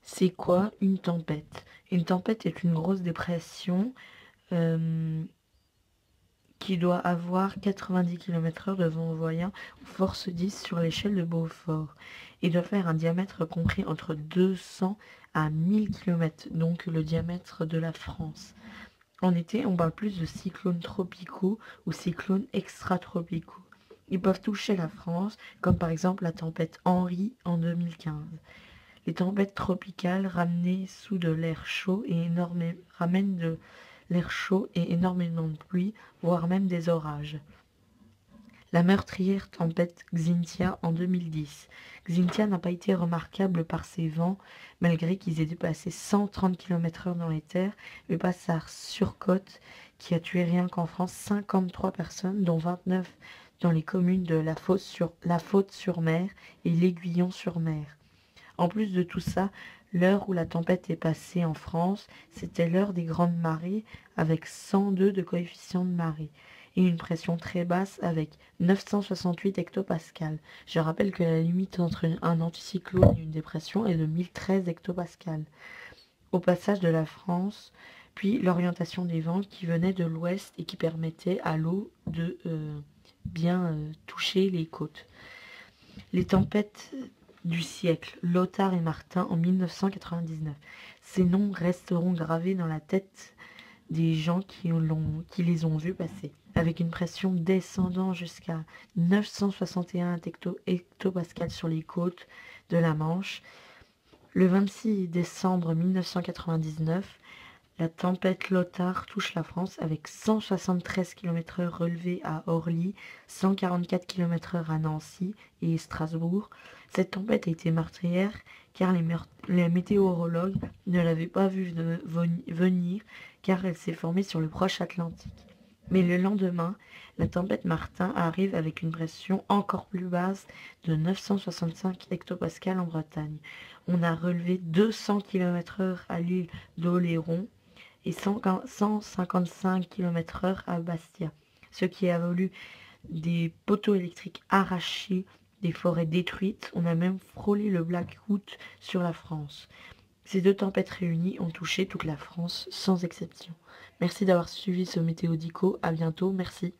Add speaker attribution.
Speaker 1: C'est quoi une tempête? Une tempête est une grosse dépression euh, qui doit avoir 90 km/h de vent voyant ou force 10 sur l'échelle de Beaufort et doit faire un diamètre compris entre 200 à 1000 km, donc le diamètre de la France. En été, on parle plus de cyclones tropicaux ou cyclones extratropicaux. Ils peuvent toucher la France, comme par exemple la tempête Henri en 2015. Les tempêtes tropicales ramènent de l'air chaud et énormément de pluie, voire même des orages. La meurtrière tempête Xynthia en 2010. Xynthia n'a pas été remarquable par ses vents, malgré qu'ils aient dépassé 130 km/h dans les terres, mais par sa surcote qui a tué rien qu'en France 53 personnes, dont 29 dans les communes de La Faute-sur-Mer et l'Aiguillon-sur-Mer. En plus de tout ça, l'heure où la tempête est passée en France, c'était l'heure des grandes marées avec 102 de coefficient de marée et une pression très basse avec 968 hectopascales. Je rappelle que la limite entre un anticyclone et une dépression est de 1013 hectopascales. Au passage de la France, puis l'orientation des vents qui venaient de l'ouest et qui permettait à l'eau de bien toucher les côtes. Les tempêtes du siècle, Lothar et Martin en 1999. Ces noms resteront gravés dans la tête des gens qui les ont vus passer, avec une pression descendant jusqu'à 961 hectopascales sur les côtes de la Manche. Le 26 décembre 1999, la tempête Lothar touche la France avec 173 km/h relevés à Orly, 144 km/h à Nancy et Strasbourg. Cette tempête a été meurtrière car les météorologues ne l'avaient pas vue venir car elle s'est formée sur le proche Atlantique. Mais le lendemain, la tempête Martin arrive avec une pression encore plus basse de 965 hectopascales en Bretagne. On a relevé 200 km/h à l'île d'Oléron et 155 km/h à Bastia, ce qui a valu des poteaux électriques arrachés, des forêts détruites. On a même frôlé le blackout sur la France. Ces deux tempêtes réunies ont touché toute la France sans exception. Merci d'avoir suivi ce Météo Dico. À bientôt. Merci.